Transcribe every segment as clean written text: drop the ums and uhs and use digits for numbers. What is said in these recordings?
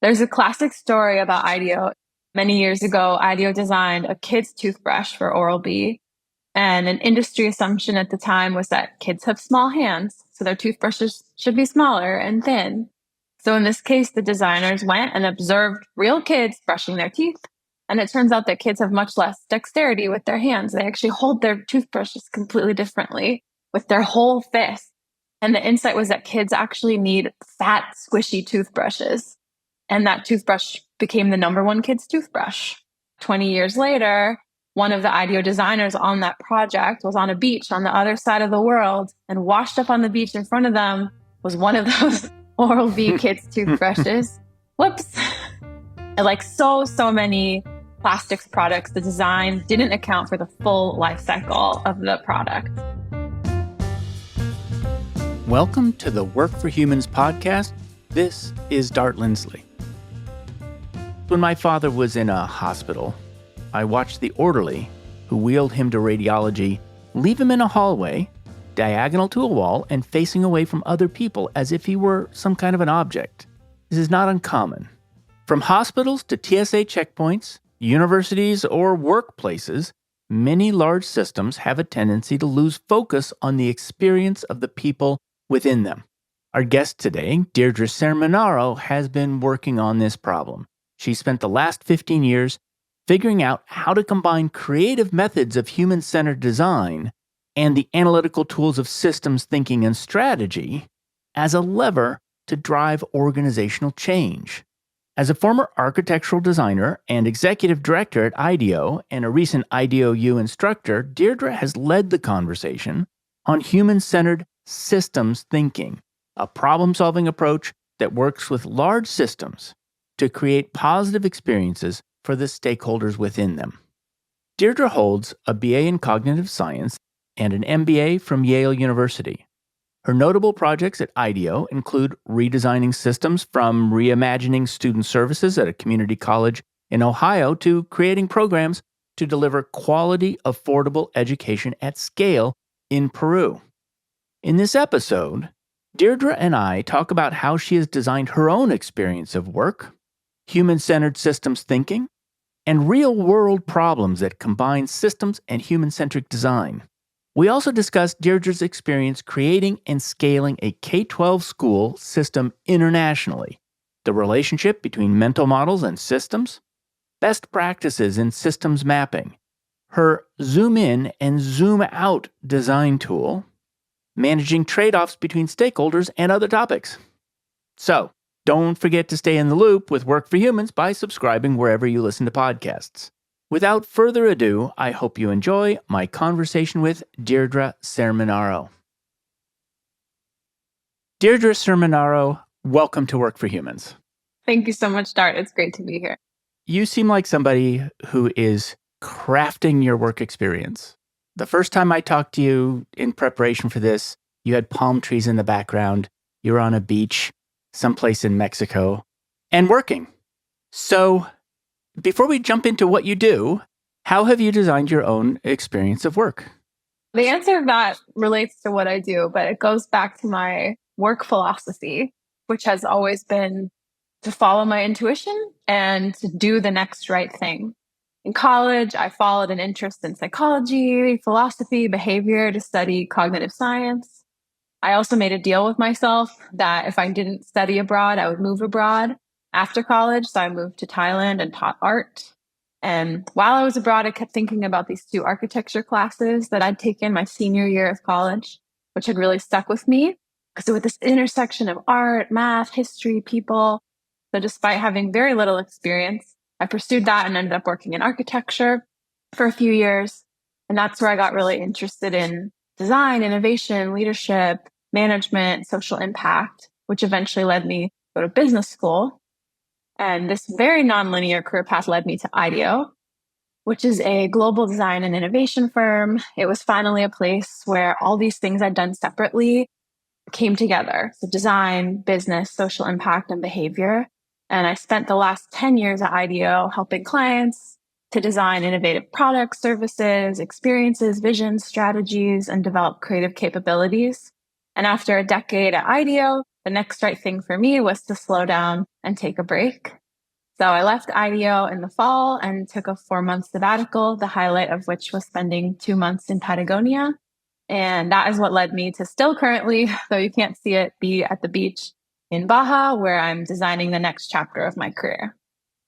There's a classic story about IDEO. Many years ago, IDEO designed a kid's toothbrush for Oral-B, and an industry assumption at the time was that kids have small hands, so their toothbrushes should be smaller and thin. So in this case, the designers went and observed real kids brushing their teeth, and it turns out that kids have much less dexterity with their hands. They actually hold their toothbrushes completely differently with their whole fist. And the insight was that kids actually need fat, squishy toothbrushes. And that toothbrush became the number one kid's toothbrush. 20 years later, one of the IDEO designers on that project was on a beach on the other side of the world, and washed up on the beach in front of them was one of those Oral-B kids' toothbrushes. Whoops. And like so many plastics products, the design didn't account for the full life cycle of the product. Welcome to the Work for Humans podcast. This is Dart Lindsley. When my father was in a hospital, I watched the orderly who wheeled him to radiology leave him in a hallway, diagonal to a wall and facing away from other people as if he were some kind of an object. This is not uncommon. From hospitals to TSA checkpoints, universities, or workplaces, many large systems have a tendency to lose focus on the experience of the people within them. Our guest today, Deirdre Cerminaro, has been working on this problem. She spent the last 15 years figuring out how to combine creative methods of human-centered design and the analytical tools of systems thinking and strategy as a lever to drive organizational change. As a former architectural designer and executive director at IDEO and a recent IDEO U instructor, Deirdre has led the conversation on human-centered systems thinking, a problem-solving approach that works with large systems to create positive experiences for the stakeholders within them. Deirdre holds a BA in Cognitive Science and an MBA from Yale University. Her notable projects at IDEO include redesigning systems from reimagining student services at a community college in Ohio to creating programs to deliver quality, affordable education at scale in Peru. In this episode, Deirdre and I talk about how she has designed her own experience of work, human-centered systems thinking, and real-world problems that combine systems and human-centric design. We also discuss Deirdre's experience creating and scaling a K-12 school system internationally, the relationship between mental models and systems, best practices in systems mapping, her zoom in and zoom out design tool, managing trade-offs between stakeholders, and other topics. So, don't forget to stay in the loop with Work for Humans by subscribing wherever you listen to podcasts. Without further ado, I hope you enjoy my conversation with Deirdre Cerminaro. Deirdre Cerminaro, welcome to Work for Humans. Thank you so much, Dart. It's great to be here. You seem like somebody who is crafting your work experience. The first time I talked to you in preparation for this, you had palm trees in the background. You were on a beach someplace in Mexico and working. So, before we jump into what you do, how have you designed your own experience of work? The answer to that relates to what I do, but it goes back to my work philosophy, which has always been to follow my intuition and to do the next right thing. In college, I followed an interest in psychology, philosophy, behavior to study cognitive science. I also made a deal with myself that if I didn't study abroad, I would move abroad after college. So I moved to Thailand and taught art. And while I was abroad, I kept thinking about these two architecture classes that I'd taken my senior year of college, which had really stuck with me because it was this intersection of art, math, history, people. So despite having very little experience, I pursued that and ended up working in architecture for a few years. And that's where I got really interested in design, innovation, leadership, management, social impact, which eventually led me to go to business school. And this very nonlinear career path led me to IDEO, which is a global design and innovation firm. It was finally a place where all these things I'd done separately came together. So design, business, social impact, and behavior. And I spent the last 10 years at IDEO helping clients to design innovative products, services, experiences, visions, strategies, and develop creative capabilities. And after a decade at IDEO, the next right thing for me was to slow down and take a break. So I left IDEO in the fall and took a 4-month sabbatical, the highlight of which was spending 2 months in Patagonia. And that is what led me to still currently, though you can't see it, be at the beach in Baja, where I'm designing the next chapter of my career.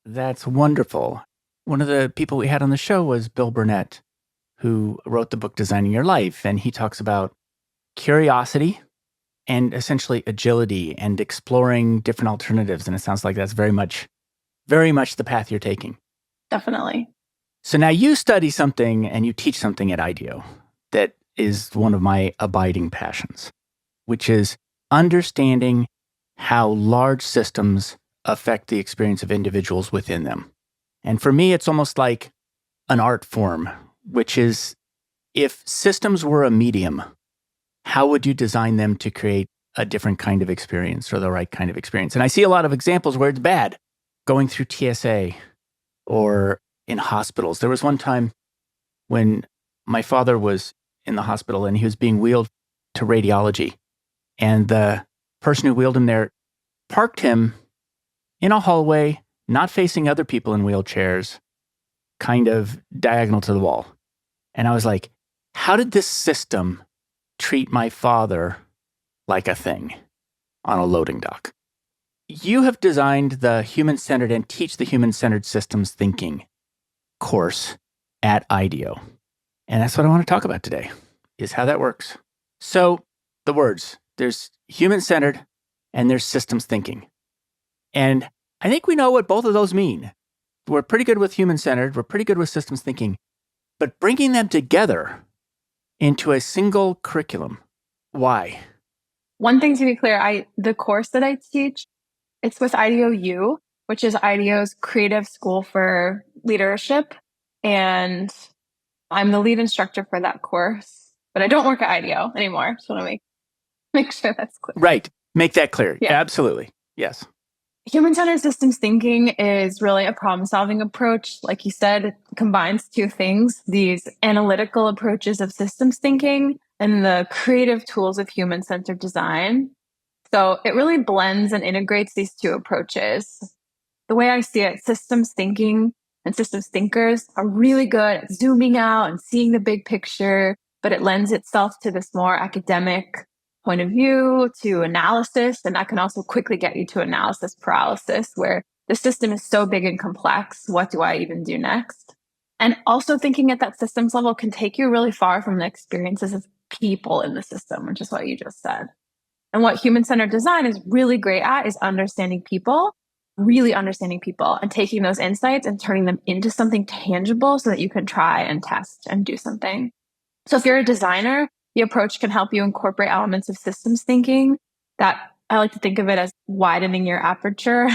That's wonderful. One of the people we had on the show was Bill Burnett, who wrote the book Designing Your Life. And he talks about curiosity and essentially agility and exploring different alternatives. And it sounds like that's very much the path you're taking. Definitely. So now you study something and you teach something at IDEO that is one of my abiding passions, which is understanding how large systems affect the experience of individuals within them. And for me, it's almost like an art form, which is if systems were a medium, how would you design them to create a different kind of experience or the right kind of experience? And I see a lot of examples where it's bad, going through TSA or in hospitals. There was one time when my father was in the hospital and he was being wheeled to radiology. And the person who wheeled him there parked him in a hallway, not facing other people in wheelchairs, kind of diagonal to the wall. And I was like, how did this system treat my father like a thing on a loading dock? You have designed the human-centered and teach the human-centered systems thinking course at IDEO. And that's what I want to talk about today, is how that works. So the words, there's human-centered and there's systems thinking. And I think we know what both of those mean. We're pretty good with human-centered, we're pretty good with systems thinking, but bringing them together into a single curriculum, why? One thing to be clear, the course that I teach, it's with IDEO U, which is IDEO's creative school for leadership. And I'm the lead instructor for that course, but I don't work at IDEO anymore. Just want to make sure that's clear. Right. Make that clear. Yeah. Absolutely. Yes. Human-centered systems thinking is really a problem-solving approach. Like you said, it combines two things, these analytical approaches of systems thinking and the creative tools of human-centered design. So it really blends and integrates these two approaches. The way I see it, systems thinking and systems thinkers are really good at zooming out and seeing the big picture, but it lends itself to this more academic point of view, to analysis, and that can also quickly get you to analysis paralysis, where the system is so big and complex. What do I even do next? And also thinking at that systems level can take you really far from the experiences of people in the system, which is what you just said. And what human-centered design is really great at is understanding people, really understanding people and taking those insights and turning them into something tangible so that you can try and test and do something. So if you're a designer, the approach can help you incorporate elements of systems thinking that I like to think of it as widening your aperture.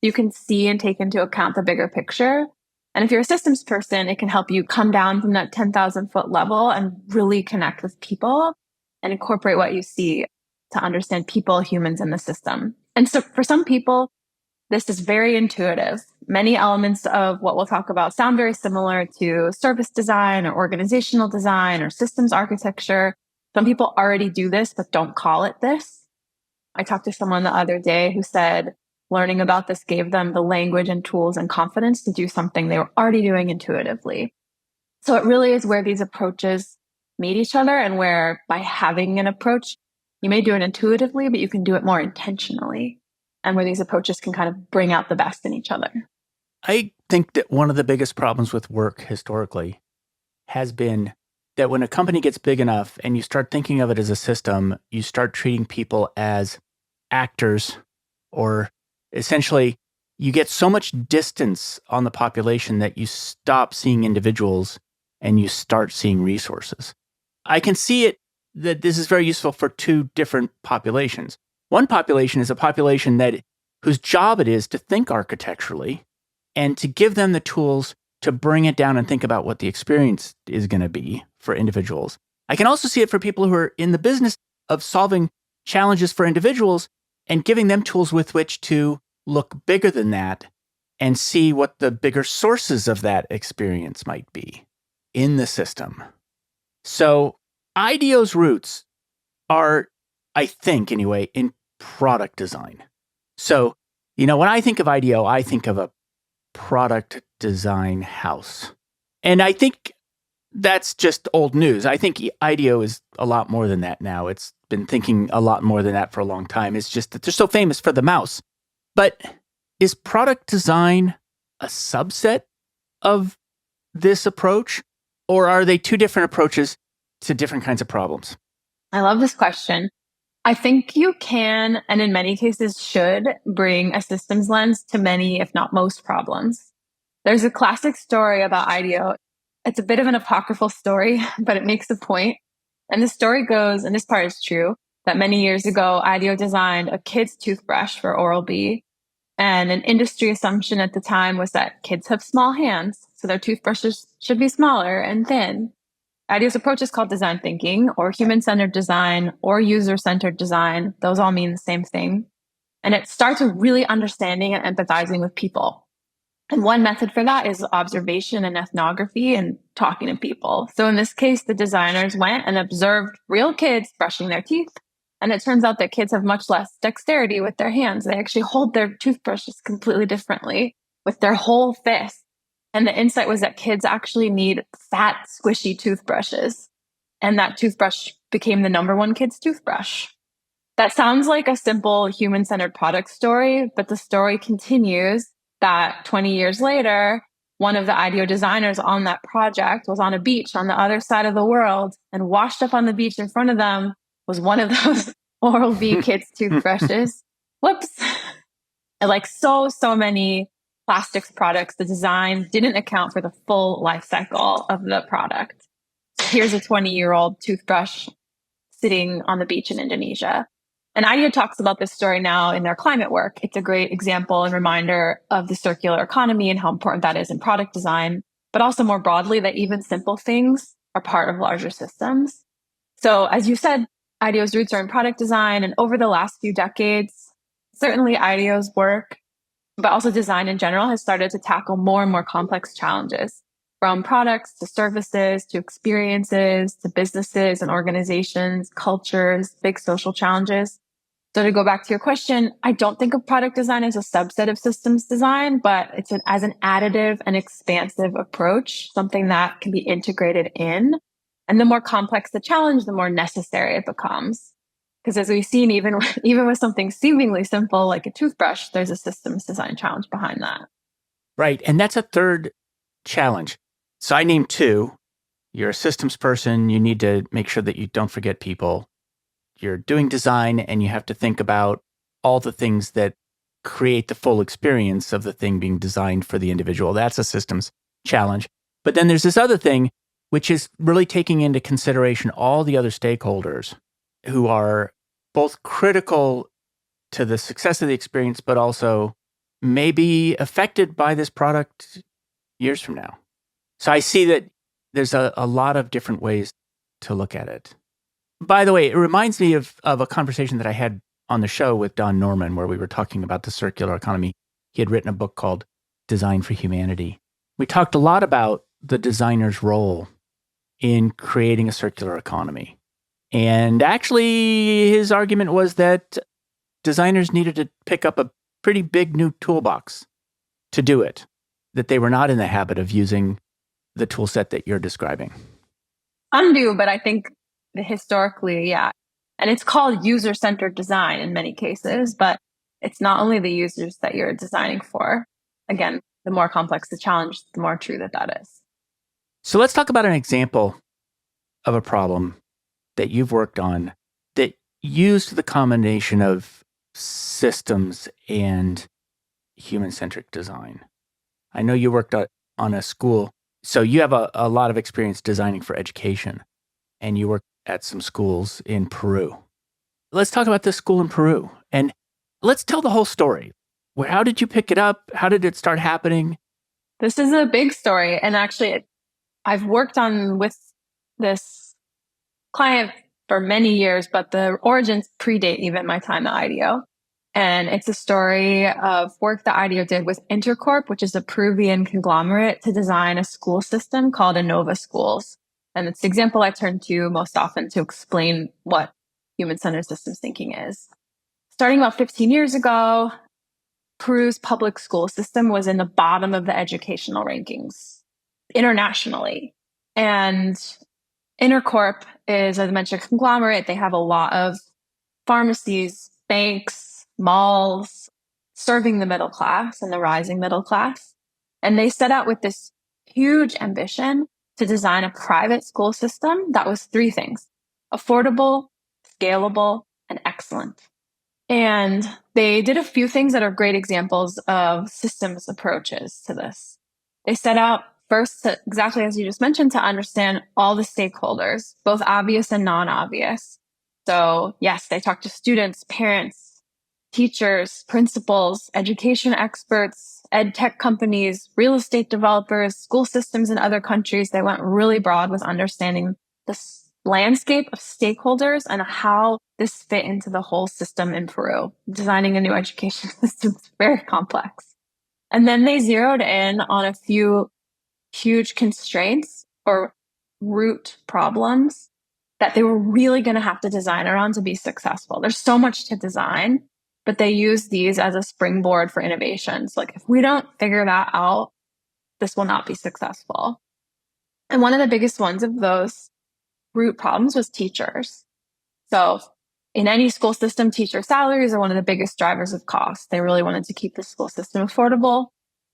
You can see and take into account the bigger picture. And if you're a systems person, it can help you come down from that 10,000 foot level and really connect with people and incorporate what you see to understand people, humans, and the system. And so for some people, this is very intuitive. Many elements of what we'll talk about sound very similar to service design or organizational design or systems architecture. Some people already do this, but don't call it this. I talked to someone the other day who said learning about this gave them the language and tools and confidence to do something they were already doing intuitively. So it really is where these approaches meet each other and where by having an approach, you may do it intuitively, but you can do it more intentionally. And where these approaches can kind of bring out the best in each other. I think that one of the biggest problems with work historically has been that when a company gets big enough and you start thinking of it as a system, you start treating people as actors, or essentially you get so much distance on the population that you stop seeing individuals and you start seeing resources. I can see it that this is very useful for two different populations. One population is a population whose job it is to think architecturally and to give them the tools to bring it down and think about what the experience is going to be for individuals. I can also see it for people who are in the business of solving challenges for individuals and giving them tools with which to look bigger than that and see what the bigger sources of that experience might be in the system. So IDEO's roots are, I think anyway, in product design. So, when I think of IDEO, I think of a product design house. And I think that's just old news. I think IDEO is a lot more than that now. It's been thinking a lot more than that for a long time. It's just that they're so famous for the mouse. But is product design a subset of this approach? Or are they two different approaches to different kinds of problems? I love this question. I think you can, and in many cases should, bring a systems lens to many, if not most, problems. There's a classic story about IDEO. It's a bit of an apocryphal story, but it makes a point. And the story goes, and this part is true, that many years ago, IDEO designed a kid's toothbrush for Oral-B. And an industry assumption at the time was that kids have small hands, so their toothbrushes should be smaller and thin. IDEO's approach is called design thinking, or human-centered design, or user-centered design. Those all mean the same thing. And it starts with really understanding and empathizing with people. And one method for that is observation and ethnography and talking to people. So in this case, the designers went and observed real kids brushing their teeth. And it turns out that kids have much less dexterity with their hands. They actually hold their toothbrushes completely differently with their whole fist. And the insight was that kids actually need fat, squishy toothbrushes. And that toothbrush became the number one kid's toothbrush. That sounds like a simple human-centered product story, but the story continues that 20 years later, one of the IDEO designers on that project was on a beach on the other side of the world, and washed up on the beach in front of them was one of those Oral-B kids' toothbrushes. Whoops. And like so many plastics products, the design didn't account for the full life cycle of the product. Here's a 20-year-old toothbrush sitting on the beach in Indonesia. And IDEO talks about this story now in their climate work. It's a great example and reminder of the circular economy and how important that is in product design, but also more broadly that even simple things are part of larger systems. So as you said, IDEO's roots are in product design, and over the last few decades, certainly IDEO's work, but also design in general, has started to tackle more and more complex challenges, from products to services to experiences to businesses and organizations, cultures, big social challenges. So to go back to your question, I don't think of product design as a subset of systems design, but it's as an additive and expansive approach, something that can be integrated in. And the more complex the challenge, the more necessary it becomes. Because as we've seen, even with something seemingly simple like a toothbrush, there's a systems design challenge behind that. Right. And that's a third challenge. So I named two. You're a systems person. You need to make sure that you don't forget people. You're doing design, and you have to think about all the things that create the full experience of the thing being designed for the individual. That's a systems challenge. But then there's this other thing, which is really taking into consideration all the other stakeholders who are both critical to the success of the experience, but also may be affected by this product years from now. So I see that there's a lot of different ways to look at it. By the way, it reminds me of a conversation that I had on the show with Don Norman, where we were talking about the circular economy. He had written a book called Design for Humanity. We talked a lot about the designer's role in creating a circular economy. And actually, his argument was that designers needed to pick up a pretty big new toolbox to do it, that they were not in the habit of using the tool set that you're describing. Undo, but I think historically, yeah. And it's called user-centered design in many cases, but it's not only the users that you're designing for. Again, the more complex the challenge, the more true that is. So let's talk about an example of a problem that you've worked on that used the combination of systems and human-centric design. I know you worked on a school, so you have a lot of experience designing for education, and you worked at some schools in Peru. Let's talk about this school in Peru, and let's tell the whole story. How did you pick it up? How did it start happening? This is a big story, and actually, I've worked on with this client for many years, but the origins predate even my time at IDEO. And it's a story of work that IDEO did with Intercorp, which is a Peruvian conglomerate, to design a school system called Innova Schools. And it's the example I turn to most often to explain what human-centered systems thinking is. starting about 15 years ago, Peru's public school system was in the bottom of the educational rankings internationally. And Intercorp is, as I mentioned, a conglomerate. They have a lot of pharmacies, banks, malls, serving the middle class and the rising middle class. And they set out with this huge ambition to design a private school system that was three things: affordable, scalable, and excellent. And they did a few things that are great examples of systems approaches to this. They set out first, exactly as you just mentioned, to understand all the stakeholders, both obvious and non-obvious. So yes, they talked to students, parents, teachers, principals, education experts, ed tech companies, real estate developers, school systems in other countries. They went really broad with understanding the landscape of stakeholders and how this fit into the whole system in Peru. Designing a new education system is very complex. And then they zeroed in on a few huge constraints or root problems that they were really going to have to design around to be successful. There's so much to design, but they use these as a springboard for innovation. So like, if we don't figure that out, this will not be successful. And one of the biggest ones of those root problems was teachers. So in any school system, teacher salaries are one of the biggest drivers of cost. They really wanted to keep the school system affordable.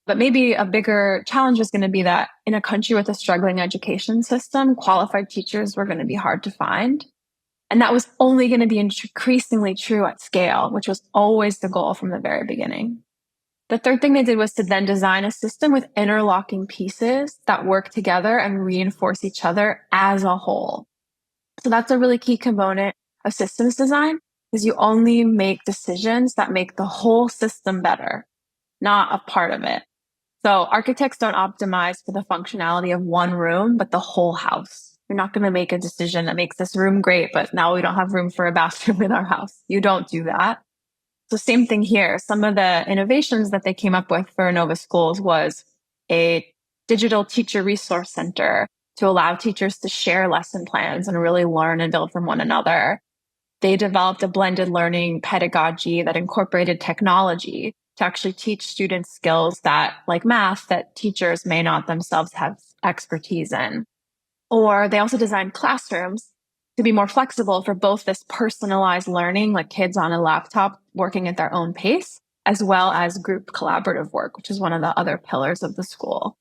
But maybe a bigger challenge is going to be that in a country with a struggling education system, qualified teachers were going to be hard to find. And that was only going to be increasingly true at scale, which was always the goal from the very beginning. The third thing they did was to then design a system with interlocking pieces that work together and reinforce each other as a whole. So that's a really key component of systems design, is you only make decisions that make the whole system better, not a part of it. So architects don't optimize for the functionality of one room, but the whole house. You're not going to make a decision that makes this room great, but now we don't have room for a bathroom in our house. You don't do that. So same thing here. Some of the innovations that they came up with for Innova Schools was a digital teacher resource center to allow teachers to share lesson plans and really learn and build from one another. They developed a blended learning pedagogy that incorporated technology to actually teach students skills that, like math, that teachers may not themselves have expertise in. Or they also designed classrooms to be more flexible for both this personalized learning, like kids on a laptop working at their own pace, as well as group collaborative work, which is one of the other pillars of the school.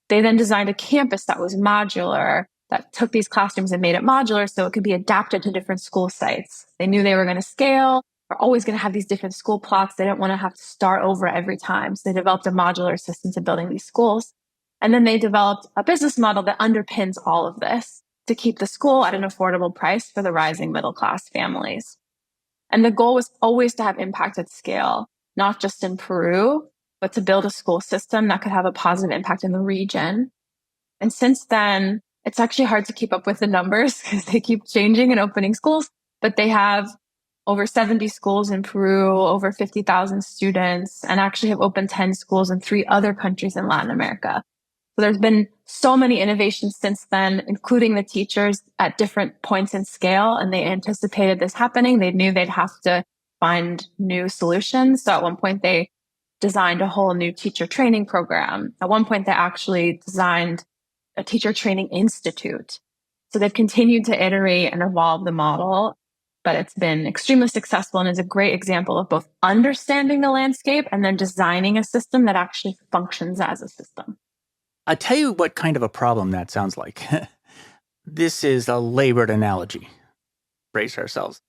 They then designed a campus that was modular, that took these classrooms and made it modular so it could be adapted to different school sites. They knew they were going to scale. We're always going to have these different school plots. They didn't want to have to start over every time. So they developed a modular system to building these schools. And then they developed a business model that underpins all of this to keep the school at an affordable price for the rising middle class families. And the goal was always to have impact at scale, not just in Peru, but to build a school system that could have a positive impact in the region. And since then, it's actually hard to keep up with the numbers because they keep changing and opening schools, but they have over 70 schools in Peru, over 50,000 students, and actually have opened 10 schools in 3 other countries in Latin America. So there's been so many innovations since then, including the teachers at different points in scale, and they anticipated this happening. They knew they'd have to find new solutions. So at one point, they designed a whole new teacher training program. At one point, they actually designed a teacher training institute. So they've continued to iterate and evolve the model, but it's been extremely successful and is a great example of both understanding the landscape and then designing a system that actually functions as a system. I'll tell you what kind of a problem that sounds like. This is a labored analogy. Brace ourselves.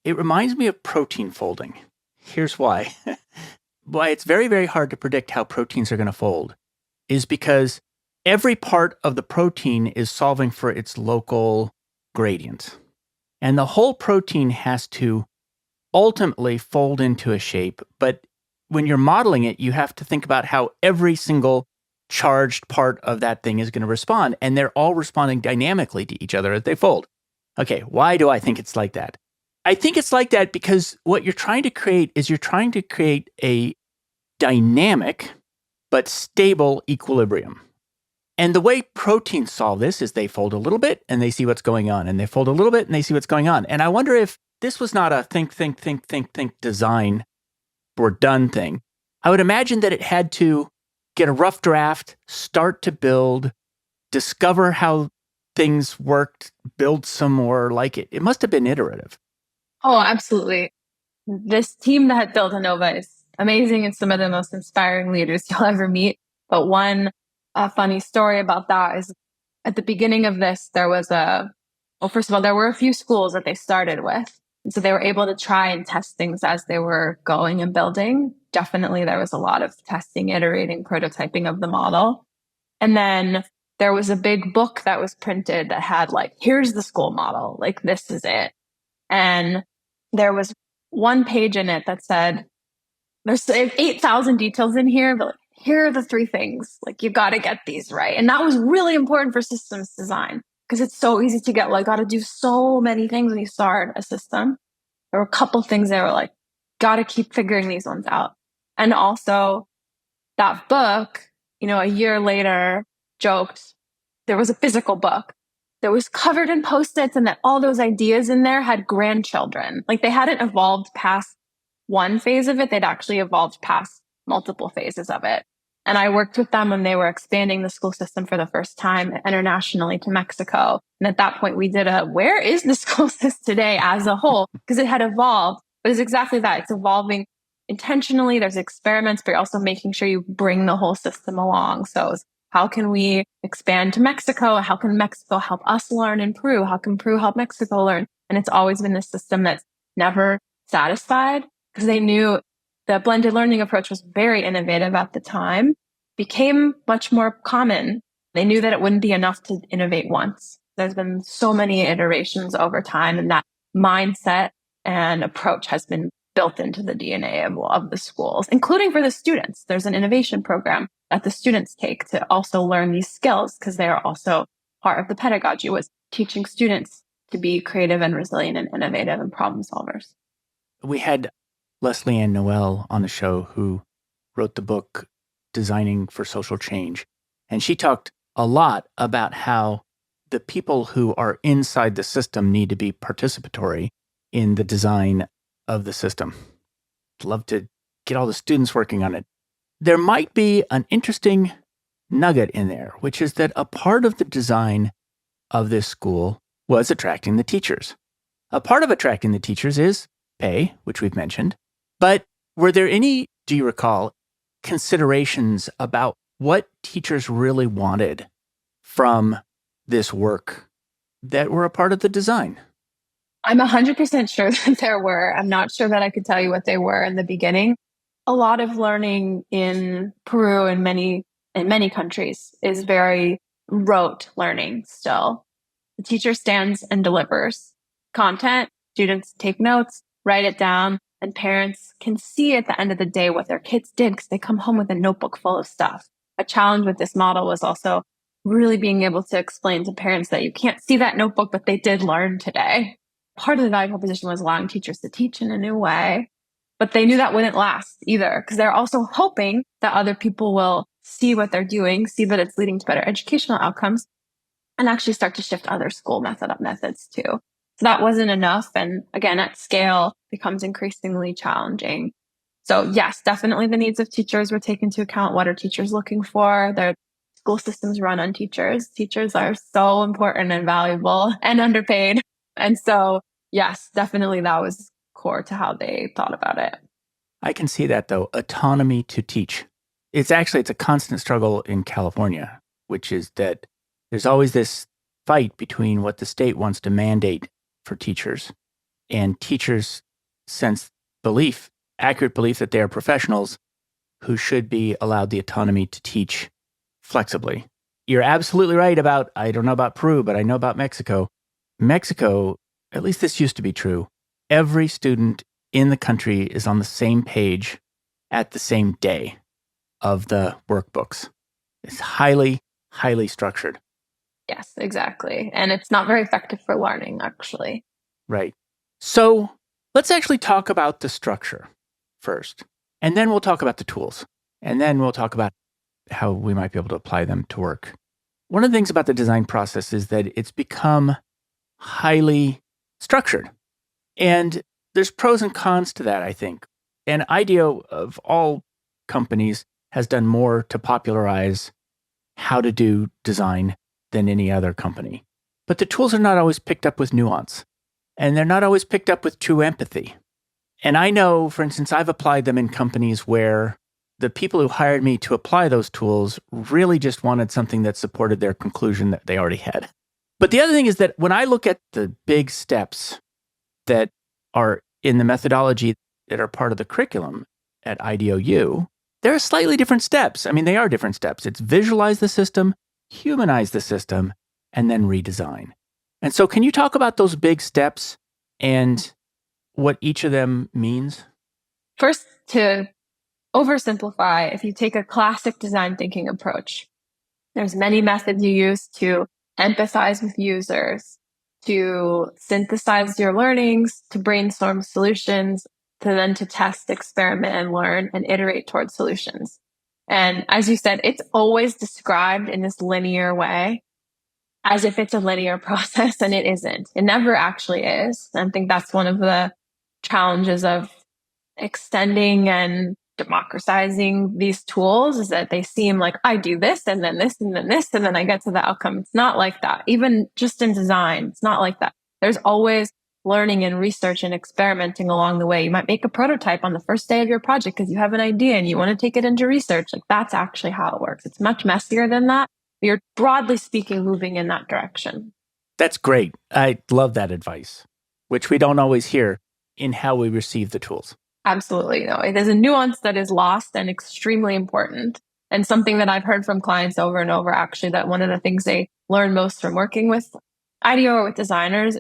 It reminds me of protein folding. Here's why. Why it's very, very hard to predict how proteins are going to fold is because every part of the protein is solving for its local gradient. And the whole protein has to ultimately fold into a shape. But when you're modeling it, you have to think about how every single charged part of that thing is going to respond. And they're all responding dynamically to each other as they fold. Okay, why do I think it's like that? I think it's like that because what you're trying to create is you're trying to create a dynamic but stable equilibrium. And the way proteins solve this is they fold a little bit and they see what's going on, and they fold a little bit and they see what's going on. And I wonder if this was not a think design, we're done thing. I would imagine that it had to get a rough draft, start to build, discover how things worked, build some more like it. It must have been iterative. Oh, absolutely. This team that built Inova is amazing and some of the most inspiring leaders you'll ever meet. But one funny story about that is at the beginning of this, there was first of all, there were a few schools that they started with. And so they were able to try and test things as they were going and building. Definitely, there was a lot of testing, iterating, prototyping of the model. And then there was a big book that was printed that had like, here's the school model, like this is it. And there was one page in it that said, there's 8,000 details in here, but like, here are the three things. Like, you got to get these right. And that was really important for systems design because it's so easy to get, like, got to do so many things when you start a system. There were a couple things that were like, got to keep figuring these ones out. And also, that book, a year later, joked there was a physical book that was covered in Post-its and that all those ideas in there had grandchildren. Like, they hadn't evolved past one phase of it. They'd actually evolved past multiple phases of it. And I worked with them when they were expanding the school system for the first time internationally to Mexico. And at that point, we did where is the school system today as a whole? Because it had evolved. But it's exactly that. It's evolving intentionally. There's experiments, but you're also making sure you bring the whole system along. So how can we expand to Mexico? How can Mexico help us learn in Peru? How can Peru help Mexico learn? And it's always been this system that's never satisfied because they knew the blended learning approach was very innovative at the time, became much more common. They knew that it wouldn't be enough to innovate once. There's been so many iterations over time, and that mindset and approach has been built into the DNA of the schools, including for the students. There's an innovation program that the students take to also learn these skills because they are also part of the pedagogy was teaching students to be creative and resilient and innovative and problem solvers. We had Leslie Ann Noel on the show who wrote the book Designing for Social Change. And she talked a lot about how the people who are inside the system need to be participatory in the design of the system. I'd love to get all the students working on it. There might be an interesting nugget in there, which is that a part of the design of this school was attracting the teachers. A part of attracting the teachers is pay, which we've mentioned. But were there any, do you recall, considerations about what teachers really wanted from this work that were a part of the design? I'm 100% sure that there were. I'm not sure that I could tell you what they were in the beginning. A lot of learning in Peru and in many countries is very rote learning still. The teacher stands and delivers content. Students take notes, write it down, and parents can see at the end of the day what their kids did because they come home with a notebook full of stuff. A challenge with this model was also really being able to explain to parents that you can't see that notebook, but they did learn today. Part of the value proposition was allowing teachers to teach in a new way, but they knew that wouldn't last either because they're also hoping that other people will see what they're doing, see that it's leading to better educational outcomes, and actually start to shift other school methods too. So that wasn't enough. And again, at scale becomes increasingly challenging. So yes, definitely the needs of teachers were taken into account. What are teachers looking for? Their school systems run on teachers. Teachers are so important and valuable and underpaid. And so, yes, definitely that was core to how they thought about it. I can see that though, autonomy to teach. It's a constant struggle in California, which is that there's always this fight between what the state wants to mandate for teachers and teachers' sense accurate belief that they are professionals who should be allowed the autonomy to teach flexibly. You're absolutely right about, I don't know about Peru, but I know about Mexico. Mexico, at least this used to be true, every student in the country is on the same page at the same day of the workbooks. It's highly, highly structured. Yes, exactly. And it's not very effective for learning, actually. Right. So let's actually talk about the structure first, and then we'll talk about the tools, and then we'll talk about how we might be able to apply them to work. One of the things about the design process is that it's become highly structured. And there's pros and cons to that, I think. And IDEO, of all companies, has done more to popularize how to do design than any other company. But the tools are not always picked up with nuance, and they're not always picked up with true empathy. And I know, for instance, I've applied them in companies where the people who hired me to apply those tools really just wanted something that supported their conclusion that they already had. But the other thing is that when I look at the big steps that are in the methodology that are part of the curriculum at IDEO U, there are slightly different steps. I mean, they are different steps. It's visualize the system, humanize the system, and then redesign. And so can you talk about those big steps and what each of them means? First, to oversimplify, if you take a classic design thinking approach, there's many methods you use to empathize with users, to synthesize your learnings, to brainstorm solutions, to test, experiment, and learn and iterate towards solutions. And as you said, it's always described in this linear way, as if it's a linear process, and it isn't. It never actually is. And I think that's one of the challenges of extending and democratizing these tools, is that they seem like I do this and then this and then this, and then I get to the outcome. It's not like that. Even just in design, it's not like that. There's always learning and research and experimenting along the way. You might make a prototype on the first day of your project because you have an idea and you want to take it into research. Like, that's actually how it works. It's much messier than that. You're, broadly speaking, moving in that direction. That's great. I love that advice, which we don't always hear in how we receive the tools. Absolutely. No, it is a nuance that is lost and extremely important. And something that I've heard from clients over and over, actually, that one of the things they learn most from working with IDEO or with designers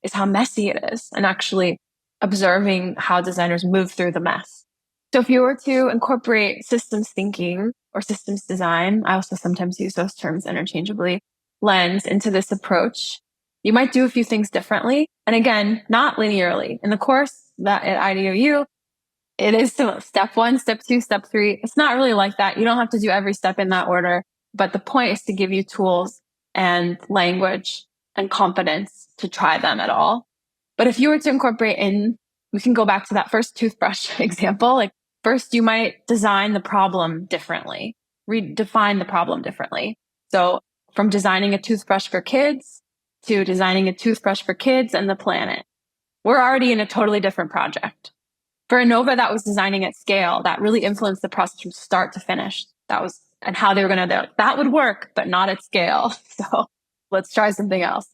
is how messy it is, and actually observing how designers move through the mess. So if you were to incorporate systems thinking or systems design, I also sometimes use those terms interchangeably, lens into this approach, you might do a few things differently. And again, not linearly. In the course that at IDEO U, it is step 1, step 2, step 3. It's not really like that. You don't have to do every step in that order. But the point is to give you tools and language and competence to try them at all. But if you were to incorporate in, we can go back to that first toothbrush example. Like, first, you might design the problem differently, redefine the problem differently. So from designing a toothbrush for kids to designing a toothbrush for kids and the planet, we're already in a totally different project. For Innova, that was designing at scale. That really influenced the process from start to finish. That was, and how they were going to, that would work, but not at scale. So let's try something else.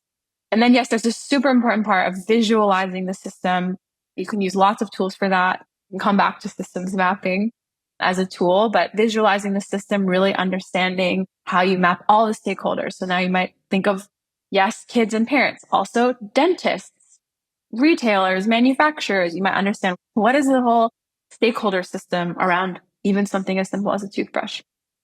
And then, yes, there's a super important part of visualizing the system. You can use lots of tools for that. You can come back to systems mapping as a tool, but visualizing the system, really understanding how you map all the stakeholders. So now you might think of, yes, kids and parents, also dentists, retailers, manufacturers. You might understand, what is the whole stakeholder system around even something as simple as a toothbrush.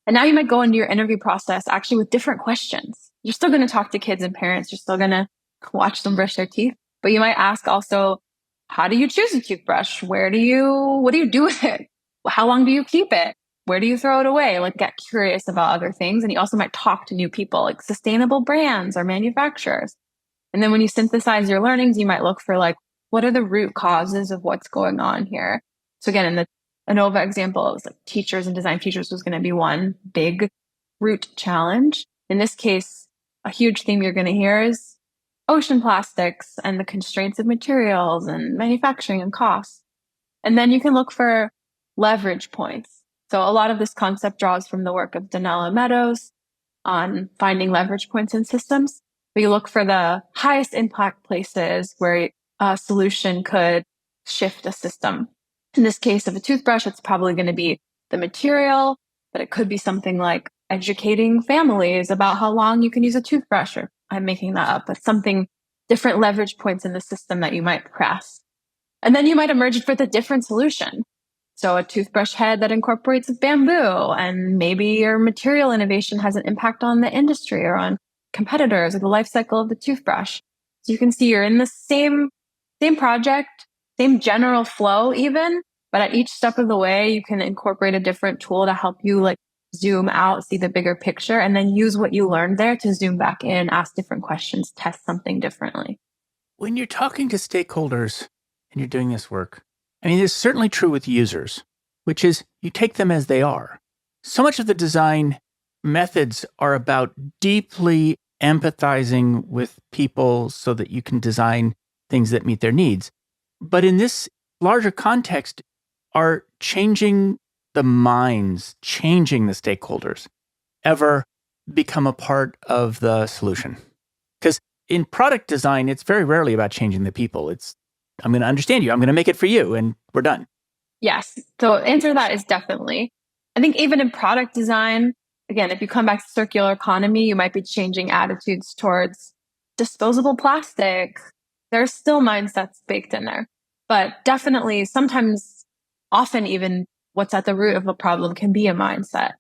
And now you might go into your interview process actually with different questions. You're still going to talk to kids and parents. You're still going to watch them brush their teeth, but you might ask also, how do you choose a toothbrush? What do you do with it? How long do you keep it? Where do you throw it away? Like, get curious about other things. And you also might talk to new people, like sustainable brands or manufacturers. And then when you synthesize your learnings, you might look for, like, what are the root causes of what's going on here? So again, in the Innova example, it was like teachers and design teachers was going to be one big root challenge. In this case, a huge theme you're going to hear is ocean plastics and the constraints of materials and manufacturing and costs. And then you can look for leverage points. So a lot of this concept draws from the work of Donella Meadows on finding leverage points in systems. But you look for the highest impact places where a solution could shift a system. In this case of a toothbrush, it's probably going to be the material, but it could be something like educating families about how long you can use a toothbrush, or I'm making that up, but something, different leverage points in the system that you might press. And then you might emerge with a different solution. So a toothbrush head that incorporates bamboo, and maybe your material innovation has an impact on the industry or on competitors or the life cycle of the toothbrush. So you can see you're in the same project, same general flow even, but at each step of the way, you can incorporate a different tool to help you, like, zoom out, see the bigger picture, and then use what you learned there to zoom back in, ask different questions, test something differently. when you're talking to stakeholders and you're doing this work, I mean, it's certainly true with users, which is you take them as they are. So much of the design methods are about deeply empathizing with people so that you can design things that meet their needs. But in this larger context, are changing the minds, changing the stakeholders ever become a part of the solution? Because in product design, it's very rarely about changing the people. It's, I'm going to understand you, I'm going to make it for you, and we're done. Yes. So the answer to that is definitely. I think even in product design, again, if you come back to circular economy, you might be changing attitudes towards disposable plastic. There's still mindsets baked in there. But definitely sometimes, often even what's at the root of a problem can be a mindset.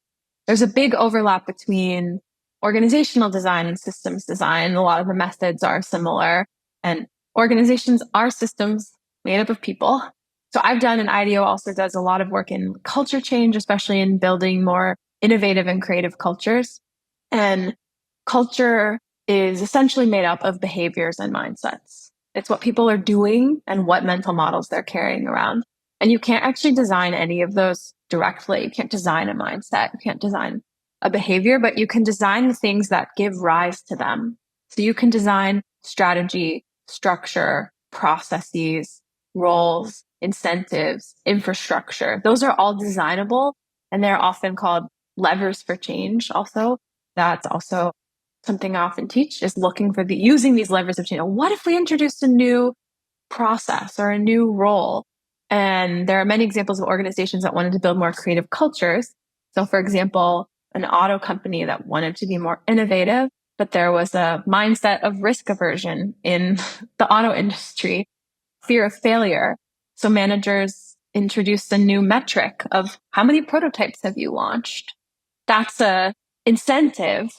There's a big overlap between organizational design and systems design. A lot of the methods are similar, and organizations are systems made up of people. So I've done, and IDEO also does a lot of work in culture change, especially in building more innovative and creative cultures. And culture is essentially made up of behaviors and mindsets. It's what people are doing and what mental models they're carrying around. And you can't actually design any of those directly. You can't design a mindset. You can't design a behavior, but you can design the things that give rise to them. So you can design strategy, structure, processes, roles, incentives, infrastructure. Those are all designable, and they're often called levers for change also. That's also something I often teach, is looking for using these levers of change. What if we introduced a new process or a new role? And there are many examples of organizations that wanted to build more creative cultures. So for example, an auto company that wanted to be more innovative, but there was a mindset of risk aversion in the auto industry, fear of failure. So managers introduced a new metric of how many prototypes have you launched? That's a incentive,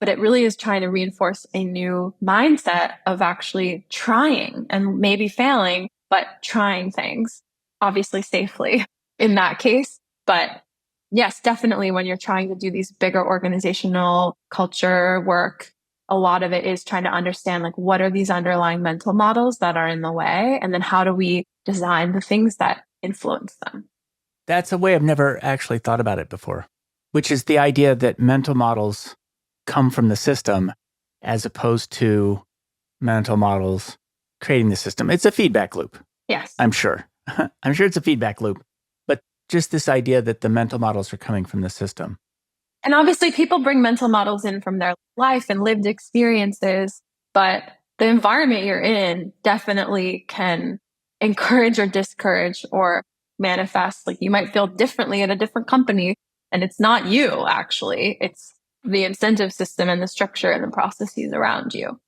but it really is trying to reinforce a new mindset of actually trying and maybe failing, but trying things, obviously safely in that case. But yes, definitely when you're trying to do these bigger organizational culture work, a lot of it is trying to understand, like, what are these underlying mental models that are in the way? And then how do we design the things that influence them? That's a way I've never actually thought about it before, which is the idea that mental models come from the system as opposed to mental models creating the system. It's a feedback loop. Yes. I'm sure. I'm sure it's a feedback loop. But just this idea that the mental models are coming from the system. And obviously, people bring mental models in from their life and lived experiences, but the environment you're in definitely can encourage or discourage or manifest. Like, you might feel differently at a different company, and it's not you, actually. It's the incentive system and the structure and the processes around you.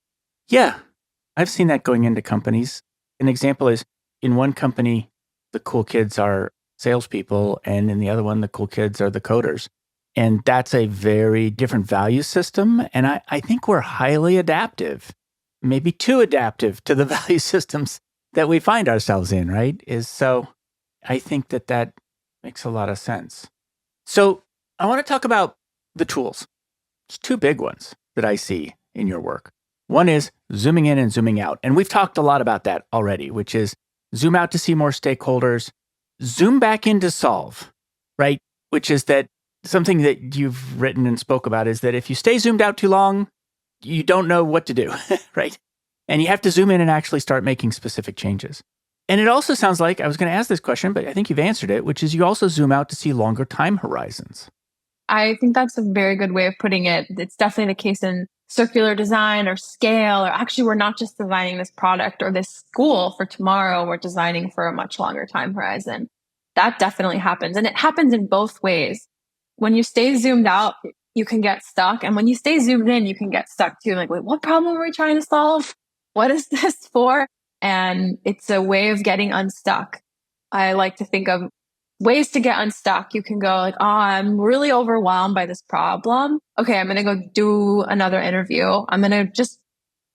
Yeah, I've seen that going into companies. An example is in one company, the cool kids are salespeople, and in the other one, the cool kids are the coders. And that's a very different value system. And I think we're highly adaptive, maybe too adaptive to the value systems that we find ourselves in, right? So I think that makes a lot of sense. So I want to talk about the tools. There's two big ones that I see in your work. One is zooming in and zooming out. And we've talked a lot about that already, which is zoom out to see more stakeholders, zoom back in to solve, right? Which is that something that you've written and spoke about is that if you stay zoomed out too long, you don't know what to do, right? And you have to zoom in and actually start making specific changes. And it also sounds like, I was going to ask this question, but I think you've answered it, which is you also zoom out to see longer time horizons. I think that's a very good way of putting it. It's definitely the case in circular design or scale, or actually, we're not just designing this product or this school for tomorrow, we're designing for a much longer time horizon. That definitely happens. And it happens in both ways. When you stay zoomed out, you can get stuck. And when you stay zoomed in, you can get stuck too. Like, wait, what problem are we trying to solve? What is this for? And it's a way of getting unstuck. I like to think of ways to get unstuck. You can go like, oh, I'm really overwhelmed by this problem. Okay, I'm going to go do another interview. I'm going to just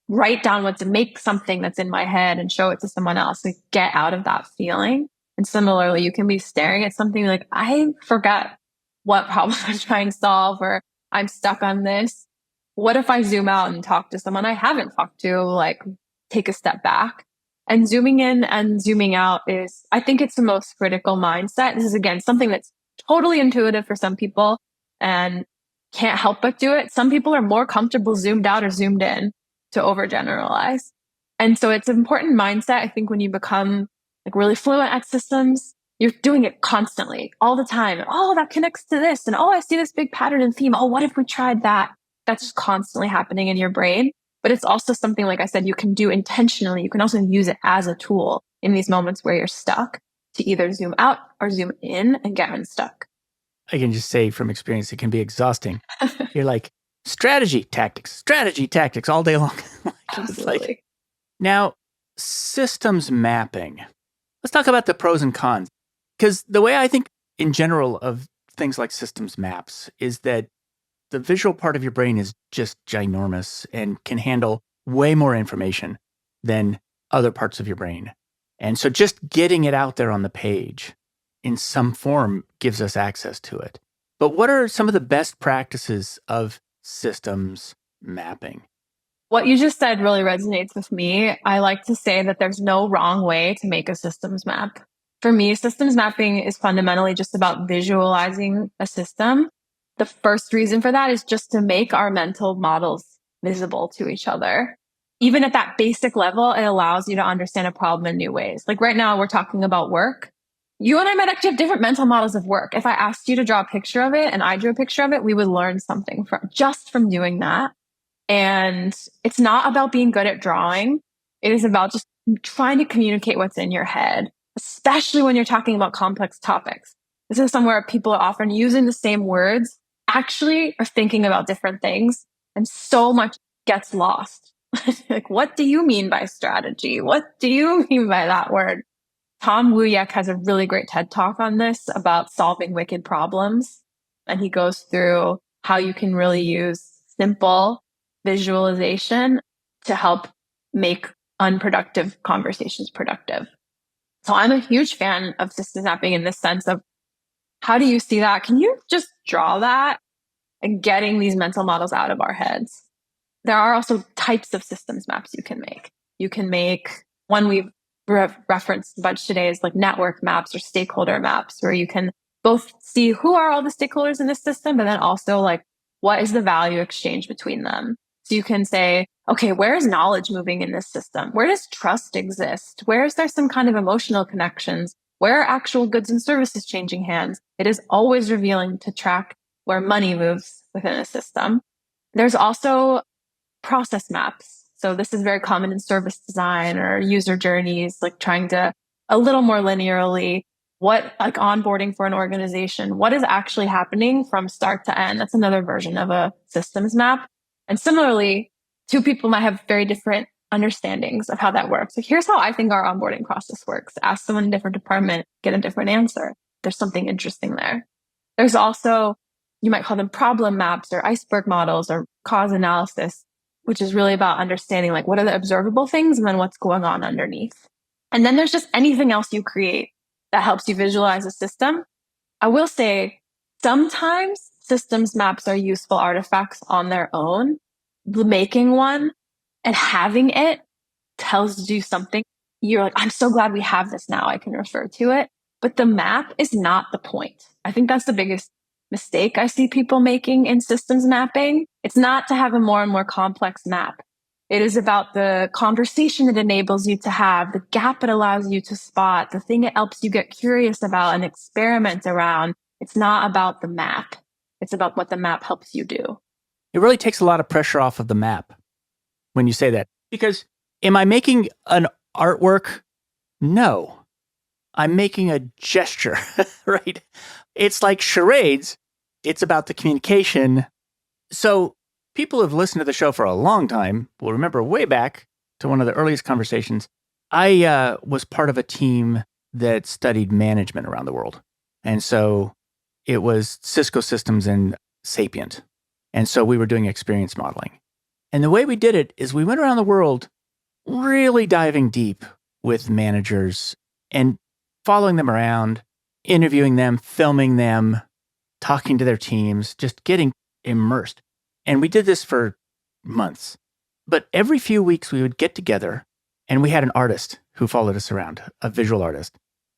write down what to make something that's in my head and show it to someone else. Like, get out of that feeling. And similarly, you can be staring at something like, I forgot what problem I'm trying to solve, or I'm stuck on this. What if I zoom out and talk to someone I haven't talked to, like take a step back. And zooming in and zooming out is, I think it's the most critical mindset. This is, again, something that's totally intuitive for some people and can't help but do it. Some people are more comfortable zoomed out or zoomed in to overgeneralize. And so it's an important mindset. I think when you become like really fluent at systems, you're doing it constantly, all the time. Oh, that connects to this. And oh, I see this big pattern and theme. Oh, what if we tried that? That's just constantly happening in your brain. But it's also something, like I said, you can do intentionally. You can also use it as a tool in these moments where you're stuck to either zoom out or zoom in and get unstuck. I can just say from experience, it can be exhausting. You're like, strategy tactics all day long. Absolutely. Now, systems mapping. Let's talk about the pros and cons. Because the way I think in general of things like systems maps is that the visual part of your brain is just ginormous and can handle way more information than other parts of your brain. And so just getting it out there on the page in some form gives us access to it. But what are some of the best practices of systems mapping? What you just said really resonates with me. I like to say that there's no wrong way to make a systems map. For me, systems mapping is fundamentally just about visualizing a system. The first reason for that is just to make our mental models visible to each other. Even at that basic level, it allows you to understand a problem in new ways. Like right now, we're talking about work. You and I might actually have different mental models of work. If I asked you to draw a picture of it and I drew a picture of it, we would learn something from doing that. And it's not about being good at drawing. It is about just trying to communicate what's in your head, especially when you're talking about complex topics. This is somewhere people are often using the same words, actually are thinking about different things, and so much gets lost. Like, what do you mean by strategy? What do you mean by that word? Tom Wooyek has a really great TED Talk on this about solving wicked problems. And he goes through how you can really use simple visualization to help make unproductive conversations productive. So I'm a huge fan of systems mapping in this sense of, how do you see that? Can you just draw that? And getting these mental models out of our heads. There are also types of systems maps you can make. You can make one we've referenced a bunch today is like network maps or stakeholder maps, where you can both see who are all the stakeholders in this system, but then also like, what is the value exchange between them? So you can say, okay, where is knowledge moving in this system? Where does trust exist? Where is there some kind of emotional connections? Where are actual goods and services changing hands? It is always revealing to track where money moves within a system. There's also process maps. So this is very common in service design or user journeys, like trying to a little more linearly, what like onboarding for an organization, what is actually happening from start to end. That's another version of a systems map. And similarly, two people might have very different understandings of how that works. Like, here's how I think our onboarding process works. Ask someone in a different department, get a different answer. There's something interesting there. There's also, you might call them problem maps or iceberg models or cause analysis, which is really about understanding like, what are the observable things and then what's going on underneath. And then there's just anything else you create that helps you visualize a system. I will say sometimes systems maps are useful artifacts on their own. Making one and having it tells you something. You're like, I'm so glad we have this now. I can refer to it. But the map is not the point. I think that's the biggest mistake I see people making in systems mapping. It's not to have a more and more complex map. It is about the conversation it enables you to have, the gap it allows you to spot, the thing it helps you get curious about and experiment around. It's not about the map. It's about what the map helps you do. It really takes a lot of pressure off of the map when you say that. Because am I making an artwork? No. I'm making a gesture, right? It's like charades. It's about the communication. So people who have listened to the show for a long time will remember way back to one of the earliest conversations. I was part of a team that studied management around the world. And so it was Cisco Systems and Sapient. And so we were doing experience modeling. And the way we did it is we went around the world really diving deep with managers and following them around, interviewing them, filming them, talking to their teams, just getting immersed. And we did this for months. But every few weeks we would get together And we had an artist who followed us around, a visual artist